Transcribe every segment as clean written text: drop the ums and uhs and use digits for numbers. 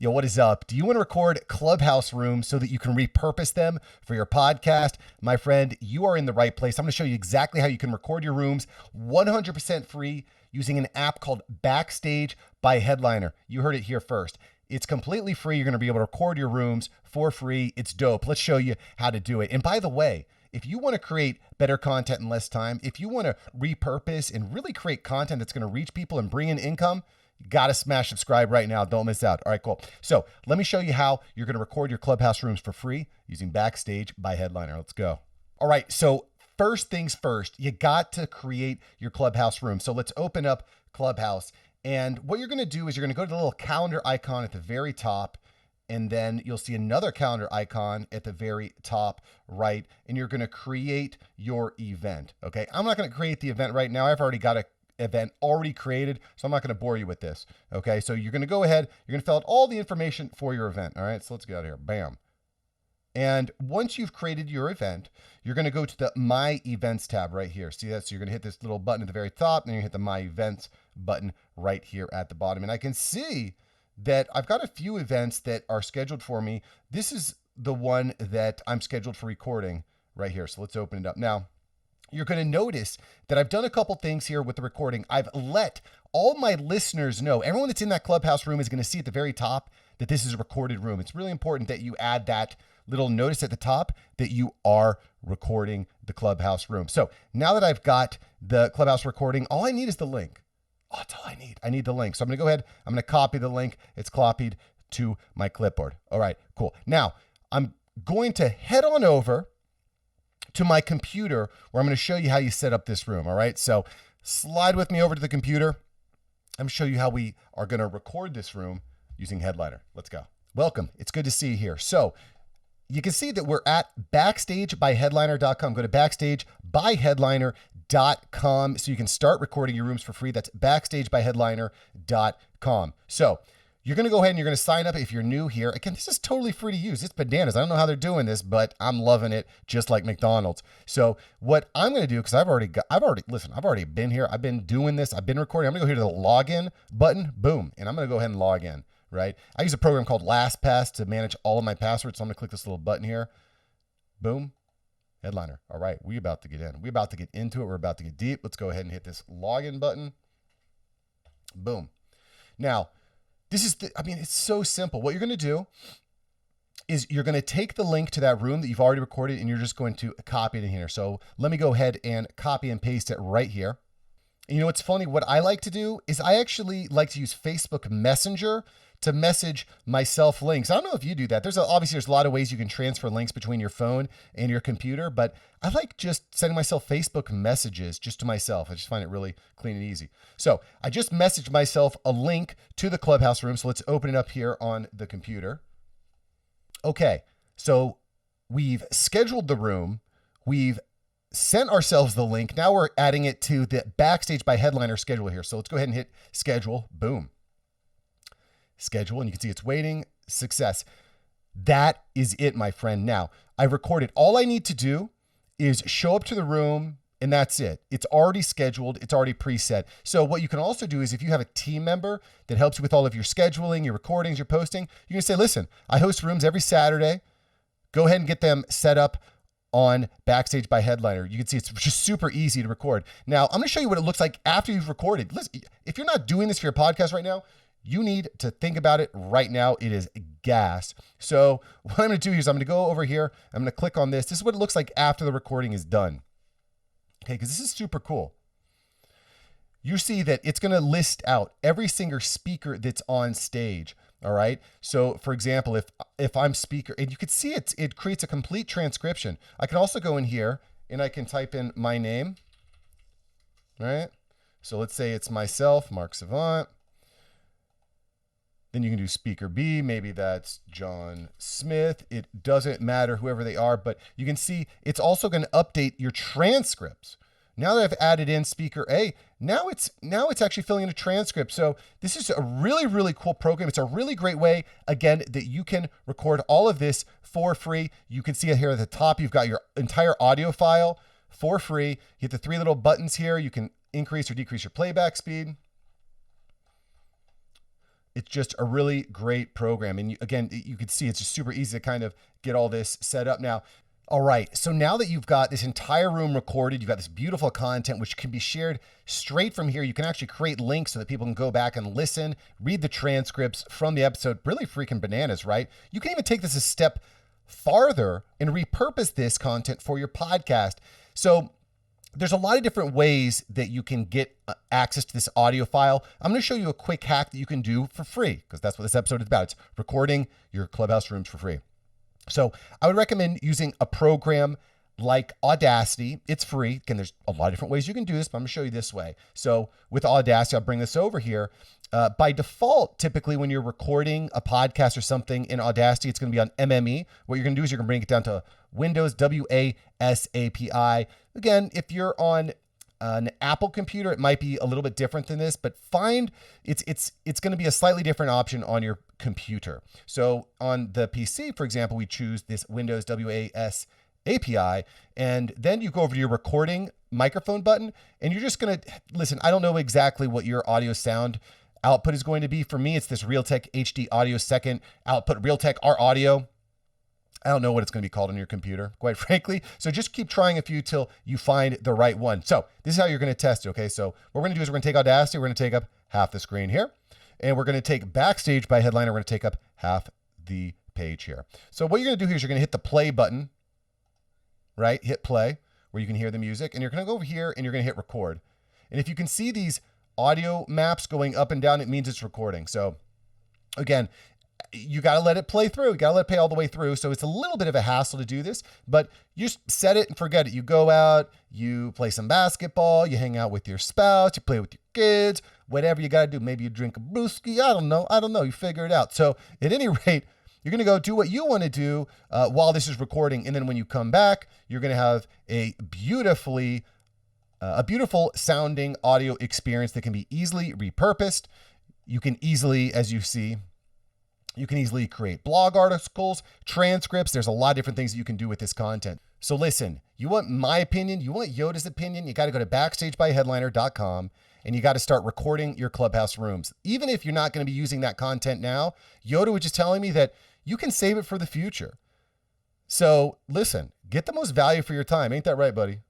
Yo, what is up? Do you want to record Clubhouse rooms so that you can repurpose them for your podcast? My friend, you are in the right place. I'm going to show you exactly how you can record your rooms 100% free using an app called Backstage by Headliner. You heard it here first. It's completely free. You're going to be able to record your rooms for free. It's dope. Let's show you how to do it. And by the way, if you want to create better content in less time, if you want to repurpose and really create content that's going to reach people and bring in income, you got to smash subscribe right now. Don't miss out. All right, cool. So let me show you how you're going to record your Clubhouse rooms for free using Backstage by Headliner. Let's go. All right, so first things first, you got to create your Clubhouse room. So let's open up Clubhouse. And what you're going to do is you're going to go to the little calendar icon at the very top, and then you'll see another calendar icon at the very top right, and you're going to create your event. Okay, I'm not going to create the event right now. I've already got an event already created, so I'm not going to bore you with this. Okay, so you're going to go ahead, you're going to fill out all the information for your event. All right, so let's get out of here. Bam. And once you've created your event, you're going to go to the My Events tab right here. See that? So you're going to hit this little button at the very top, and then you hit the My Events button right here at the bottom. And I can see that I've got a few events that are scheduled for me. This is the one that I'm scheduled for recording right here. So let's open it up. Now, you're going to notice that I've done a couple things here with the recording. I've let all my listeners know, everyone that's in that Clubhouse room is going to see at the very top that this is a recorded room. It's really important that you add that little notice at the top that you are recording the Clubhouse room. So now that I've got the Clubhouse recording, all I need is the link. Oh, that's all I need. I need the link. So I'm going to go ahead. I'm going to copy the link. It's copied to my clipboard. All right, cool. Now I'm going to head on over to my computer where I'm going to show you how you set up this room. All right. So slide with me over to the computer. I'm going to show you how we are going to record this room using Headliner. Let's go. Welcome. It's good to see you here. So you can see that we're at backstagebyheadliner.com. Go to backstagebyheadliner.com so you can start recording your rooms for free. That's backstagebyheadliner.com. So you're going to go ahead and you're going to sign up if you're new here. Again, this is totally free to use. It's bananas. I don't know how they're doing this, but I'm loving it just like McDonald's. So what I'm going to do, because I've already been here. I've been doing this. I've been recording. I'm going to go here to the login button. Boom. And I'm going to go ahead and log in. Right? I use a program called LastPass to manage all of my passwords. So I'm going to click this little button here. Boom. Headliner. All right. We're about to get in. We're about to get into it. We're about to get deep. Let's go ahead and hit this login button. Boom. Now, it's so simple. What you're going to do is you're going to take the link to that room that you've already recorded and you're just going to copy it in here. So let me go ahead and copy and paste it right here. And you know what's funny? What I like to do is I actually like to use Facebook Messenger to message myself links. I don't know if you do that. There's a lot of ways you can transfer links between your phone and your computer, but I like just sending myself Facebook messages just to myself. I just find it really clean and easy. So I just messaged myself a link to the Clubhouse room. So let's open it up here on the computer. Okay, so we've scheduled the room. We've sent ourselves the link. Now we're adding it to the Backstage by Headliner schedule here. So let's go ahead and hit schedule. Boom. Schedule, and you can see it's waiting. Success. That is it, my friend. Now, I've recorded. All I need to do is show up to the room, and that's it. It's already scheduled. It's already preset. So what you can also do is if you have a team member that helps you with all of your scheduling, your recordings, your posting, you can say, listen, I host rooms every Saturday. Go ahead and get them set up on Backstage by Headliner. You can see it's just super easy to record. Now, I'm going to show you what it looks like after you've recorded. Listen, if you're not doing this for your podcast right now, you need to think about it right now. It is gas. So what I'm going to do here is I'm going to go over here. I'm going to click on this. This is what it looks like after the recording is done. Okay, because this is super cool. You see that it's going to list out every single speaker that's on stage. All right. So for example, if I'm speaker, and you can see it creates a complete transcription. I can also go in here and I can type in my name. All right. So let's say it's myself, Mark Savant. Then you can do speaker B. Maybe that's John Smith. It doesn't matter whoever they are, but you can see it's also going to update your transcripts. Now that I've added in speaker A, now it's actually filling in a transcript. So this is a really, really cool program. It's a really great way, again, that you can record all of this for free. You can see it here at the top. You've got your entire audio file for free. You hit the three little buttons here. You can increase or decrease your playback speed. It's just a really great program. And again, you can see it's just super easy to kind of get all this set up now. All right, so now that you've got this entire room recorded, you've got this beautiful content which can be shared straight from here. You can actually create links so that people can go back and listen, read the transcripts from the episode. Really freaking bananas, right? You can even take this a step farther and repurpose this content for your podcast. So there's a lot of different ways that you can get access to this audio file. I'm going to show you a quick hack that you can do for free, because that's what this episode is about. It's recording your Clubhouse rooms for free. So I would recommend using a program like Audacity. It's free. Again, there's a lot of different ways you can do this, but I'm going to show you this way. So with Audacity, I'll bring this over here. By default, typically when you're recording a podcast or something in Audacity, it's going to be on MME. What you're going to do is you're going to bring it down to Windows WASAPI. Again, if you're on an Apple computer, it might be a little bit different than this, but find it's going to be a slightly different option on your computer. So on the PC, for example, we choose this Windows WASAPI, and then you go over to your recording microphone button, and you're just going to listen. I don't know exactly what your audio sound output is going to be. For me, it's this Realtek HD Audio second output, Realtek R Audio. I don't know what it's going to be called on your computer, quite frankly. So just keep trying a few till you find the right one. So this is how you're going to test it, okay? So what we're going to do is we're going to take Audacity. We're going to take up half the screen here. And we're going to take Backstage by Headliner. We're going to take up half the page here. So what you're going to do here is you're going to hit the play button, right? Hit play, where you can hear the music. And you're going to go over here and you're going to hit record. And if you can see these audio maps going up and down, it means it's recording. So again, you got to let it play through. You got to let it play all the way through. So it's a little bit of a hassle to do this, but you just set it and forget it. You go out, you play some basketball, you hang out with your spouse, you play with your kids, whatever you got to do. Maybe you drink a brewski. I don't know. You figure it out. So at any rate, you're going to go do what you want to do while this is recording. And then when you come back, you're going to have a beautiful sounding audio experience that can be easily repurposed. You can easily, as you see, you can easily create blog articles, transcripts. There's a lot of different things that you can do with this content. So listen, you want my opinion, you want Yoda's opinion, you got to go to backstagebyheadliner.com and you got to start recording your Clubhouse rooms. Even if you're not going to be using that content now, Yoda was just telling me that you can save it for the future. So listen, get the most value for your time. Ain't that right, buddy?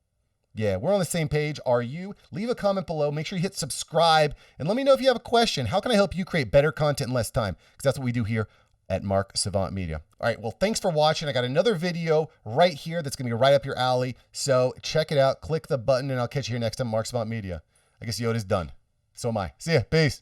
Yeah, we're on the same page. Are you? Leave a comment below. Make sure you hit subscribe and let me know if you have a question. How can I help you create better content in less time? Because that's what we do here at Mark Savant Media. All right, well, thanks for watching. I got another video right here that's going to be right up your alley. So check it out. Click the button and I'll catch you here next time, Mark Savant Media. I guess Yoda's done. So am I. See ya. Peace.